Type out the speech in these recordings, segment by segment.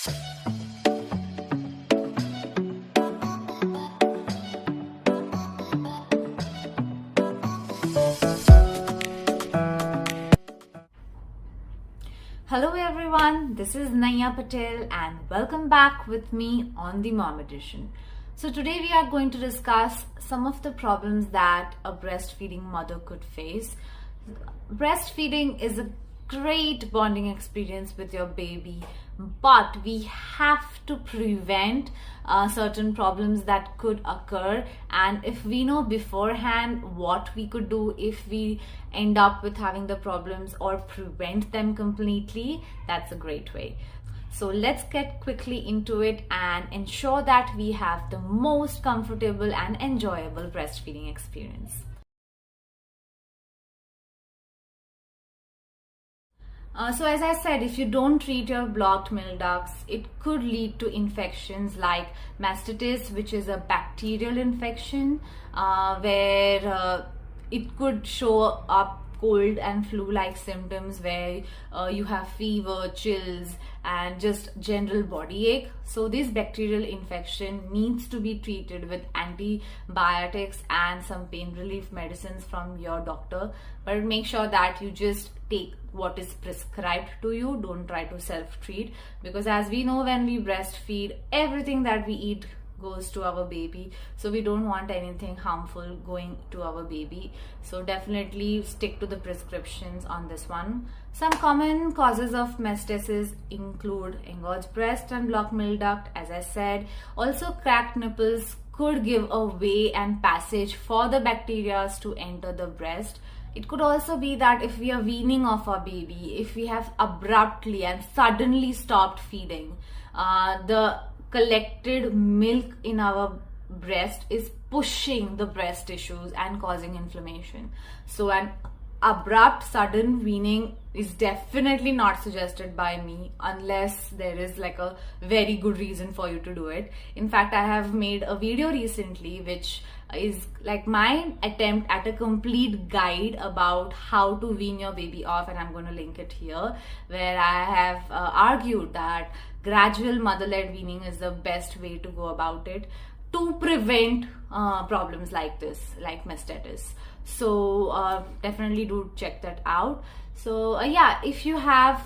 Hello everyone, this is Naya Patel and welcome back with me on the Mom Edition. So today we are going to discuss some of the problems that a breastfeeding mother could face. Breastfeeding is a great bonding experience with your baby, but we have to prevent certain problems that could occur, and if we know beforehand what we could do if we end up with having the problems or prevent them completely, that's a great way. So let's get quickly into it and ensure that we have the most comfortable and enjoyable breastfeeding experience. So as I said, if you don't treat your blocked milk ducts, it could lead to infections like mastitis, which is a bacterial infection where it could show up cold and flu-like symptoms where you have fever, chills, and just general body ache. So this bacterial infection needs to be treated with antibiotics and some pain relief medicines from your doctor, but make sure that you just take what is prescribed to you. Don't try to self-treat, because as we know, when we breastfeed, everything that we eat goes to our baby, so we don't want anything harmful going to our baby. So definitely stick to the prescriptions on this one. Some common causes of mastitis include engorged breast and blocked milk duct, as I said. Also, cracked nipples could give a way and passage for the bacteria to enter the breast. It could also be that if we are weaning off our baby, if we have abruptly and suddenly stopped feeding, the collected milk in our breast is pushing the breast tissues and causing inflammation. So an abrupt sudden weaning is definitely not suggested by me unless there is like a very good reason for you to do it. In fact, I have made a video recently which is like my attempt at a complete guide about how to wean your baby off, and I'm going to link it here, where I have argued that gradual mother-led weaning is the best way to go about it to prevent problems like this, like mastitis. So definitely do check that out. So yeah, if you have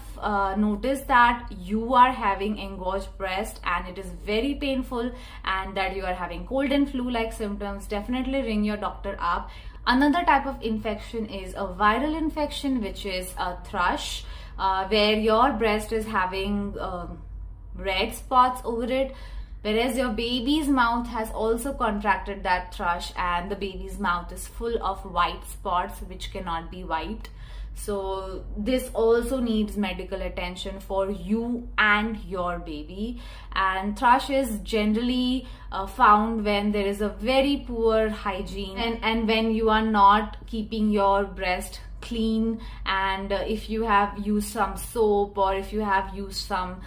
noticed that you are having engorged breast and it is very painful and that you are having cold and flu-like symptoms, definitely ring your doctor up. Another type of infection is a viral infection, which is a thrush, where your breast is having red spots over it, whereas your baby's mouth has also contracted that thrush and the baby's mouth is full of white spots which cannot be wiped. So this also needs medical attention for you and your baby. And thrush is generally found when there is a very poor hygiene and when you are not keeping your breast clean, and if you have used some soap or if you have used some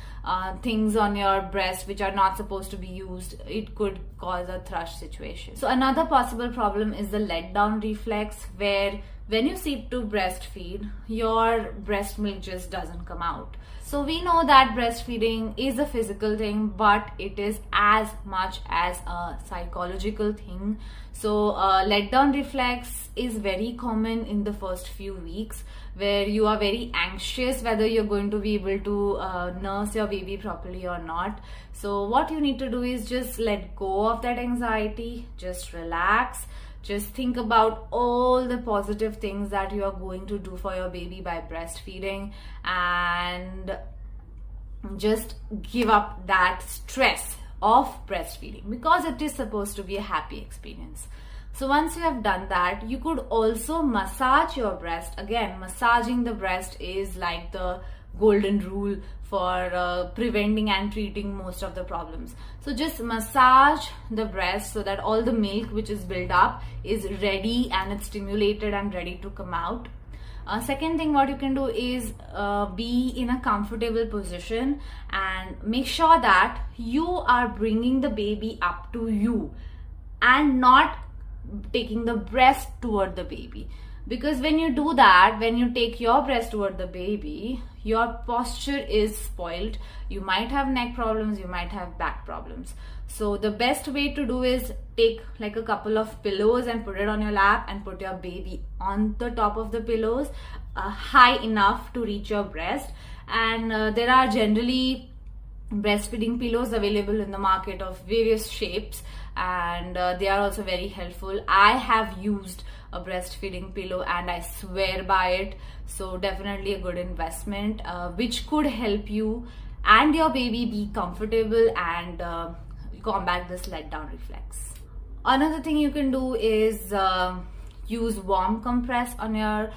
things on your breast which are not supposed to be used, it could cause a thrush situation. So another possible problem is the letdown reflex, where when you sit to breastfeed, your breast milk just doesn't come out. So we know that breastfeeding is a physical thing, but it is as much as a psychological thing. So letdown reflex is very common in the first few weeks, where you are very anxious whether you're going to be able to nurse your baby properly or not. So what you need to do is just let go of that anxiety, just relax. Just think about all the positive things that you are going to do for your baby by breastfeeding, and just give up that stress of breastfeeding, because it is supposed to be a happy experience. So once you have done that, you could also massage your breast. Again, massaging the breast is like the golden rule for preventing and treating most of the problems. So just massage the breast so that all the milk which is built up is ready and it's stimulated and ready to come out. Second thing what you can do is be in a comfortable position and make sure that you are bringing the baby up to you and not taking the breast toward the baby. Because when you do that, when you take your breast toward the baby, your posture is spoiled. You might have neck problems, you might have back problems. So the best way to do is take like a couple of pillows and put it on your lap and put your baby on the top of the pillows, high enough to reach your breast. And there are generally breastfeeding pillows available in the market of various shapes, and they are also very helpful. I have used a breastfeeding pillow and I swear by it. So definitely a good investment, which could help you and your baby be comfortable and combat this letdown reflex. Another thing you can do is use warm compress on your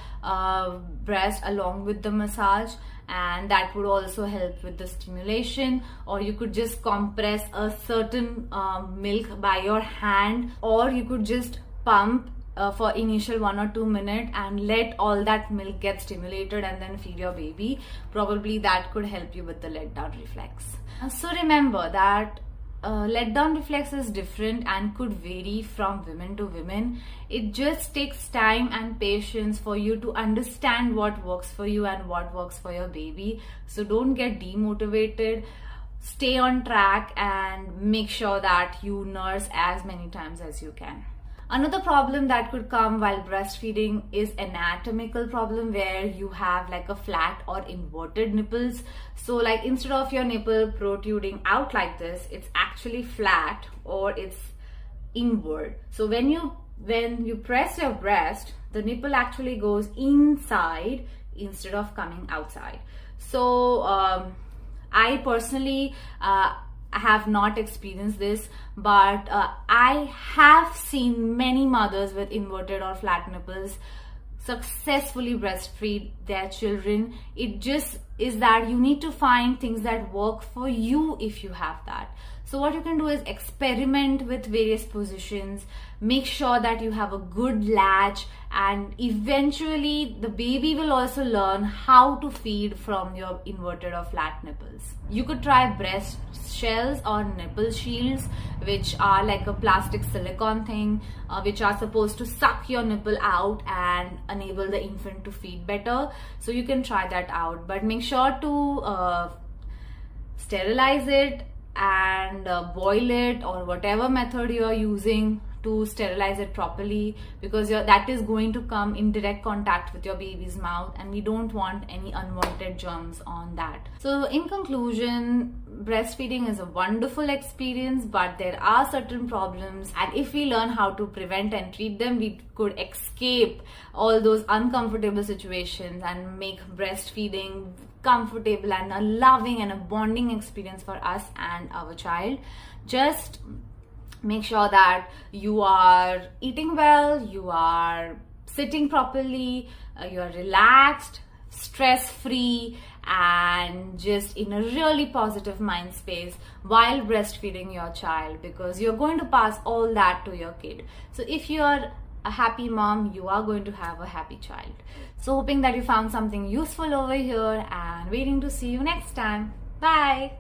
breast along with the massage, and that would also help with the stimulation. Or you could just compress a certain milk by your hand, or you could just pump for initial 1 or 2 minutes and let all that milk get stimulated and then feed your baby. Probably that could help you with the letdown reflex. So remember that letdown reflex is different and could vary from women to women. It just takes time and patience for you to understand what works for you and what works for your baby. So don't get demotivated. Stay on track and make sure that you nurse as many times as you can. Another problem that could come while breastfeeding is anatomical problem, where you have like a flat or inverted nipples. So like instead of your nipple protruding out like this, it's actually flat or it's inward. So when you press your breast, the nipple actually goes inside instead of coming outside. So I personally I have not experienced this, but I have seen many mothers with inverted or flat nipples successfully breastfeed their children. It just is that you need to find things that work for you if you have that. So what you can do is experiment with various positions, make sure that you have a good latch, and eventually the baby will also learn how to feed from your inverted or flat nipples. You could try breast shells or nipple shields, which are like a plastic silicone thing, which are supposed to suck your nipple out and enable the infant to feed better. So you can try that out, but make sure to sterilize it and boil it, or whatever method you are using to sterilize it properly, because that is going to come in direct contact with your baby's mouth, and we don't want any unwanted germs on that. So in conclusion, breastfeeding is a wonderful experience, but there are certain problems, and if we learn how to prevent and treat them, we could escape all those uncomfortable situations and make breastfeeding comfortable and a loving and a bonding experience for us and our child. Just make sure that you are eating well, you are sitting properly, you are relaxed, stress-free, and just in a really positive mind space while breastfeeding your child, because you're going to pass all that to your kid. So if you're a happy mom, you are going to have a happy child. So hoping that you found something useful over here, and waiting to see you next time. Bye.